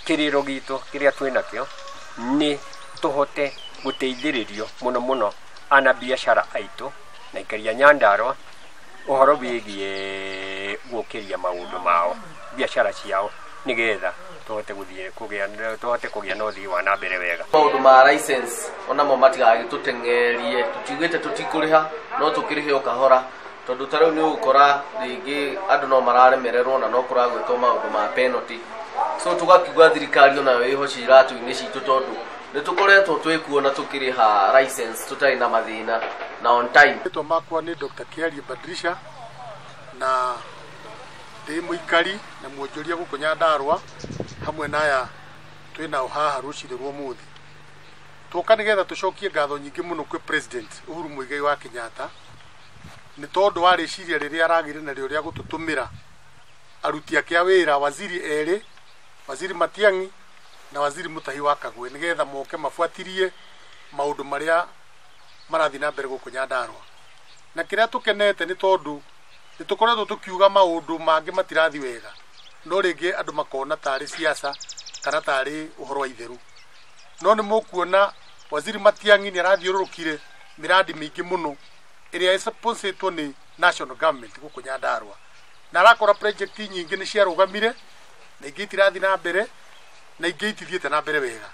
kiriro gitu kiria twina kio ni tuhote guteithiririo muno ana biashara aitu na ikaria Nyandarua uhoro bigie gukiria maundu mao biashara ciao nigetha tuhote guthie kugia no thii wa na mbere wega. Maundu ma license ona mo matiga tutengerie tutigite tutikuriha no tukirihe ukahora tondu taro ni ukora ringi andu no mararemererwo na no kuragwetwo maundu ma penalty so tugakiuga thirikari ona yo iho ciratu ini citu tondu ni tukoretwo twikuona tukiriha license tutari na mathina na on time. Ito makwa ni Dr. Kiari Badrisha na ndi muikari na muonjoria guku Nyandarua hamwe naya twina uhaha rucirwo muthi tuka nigetha tucokie ngatho nyingi muno kwi President Uhuru Muigai wa Kenyatta ni tondu wa riciria riria aragire na ria gututumira aruti ake a wira waziri eri waziri Matiang'i na waziri Mutahi wa Kagwe nigetha moke mafuatirie maundu maria marathi na mbere guku Nyandarua na kiria tukenete ni tondu ni tukoretwo tukiuga maundu mangi matirathi wega no ringi andu makona tari siasa kana tari uhoro wa itheru no ni mukuona waziri Matiang'i ni arathiururukire miradi mingi muno iria sponsoretwo ni national government guku Nyandarua na arakora project nyingi ni ciarugamire na ingi itirathi na mbere na ingi itithiete na mbere wega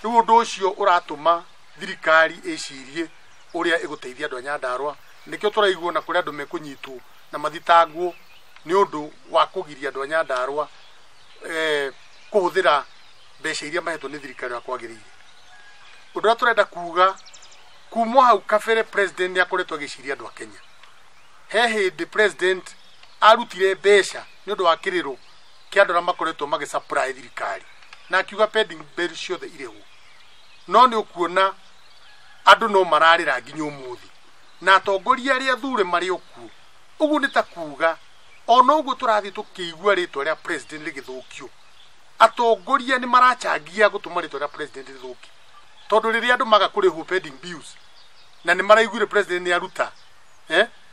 riu undu ucio uratuma thirikari icirie uria iguteithia andu a Nyandarua nikio turaigua na kuria andu mekunyitwo na mathitangwo ni undu wa kugiria andu a Nyandarua kuhuthira mbeca iria mahetwo ni thirikari ya kwagiriire undu wa turenda kuga kumwa hau kabere president akoretwo agiciria andu a Kenya he hindi president arutire mbeca ni undu wa kiriro kia andu makoretwo magisupply thirikari na akiuga pending bill ciothe ireho no ni ukuona andu no mararira nginya umuthi na atongoria aria thure mari okuo uguo ni ta kuga ona uguo turathi tukiigua ritwa ria president rigithukio atongoria ni marachangia gutuma ritwa ria president rithuki tondu riria andu magakurihwo pending bills na ni maraiguire president ni aruta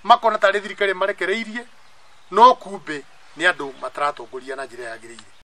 makona tari thirikari marekereirie no kumbe ni andu mataratongoria na njira yagiriire.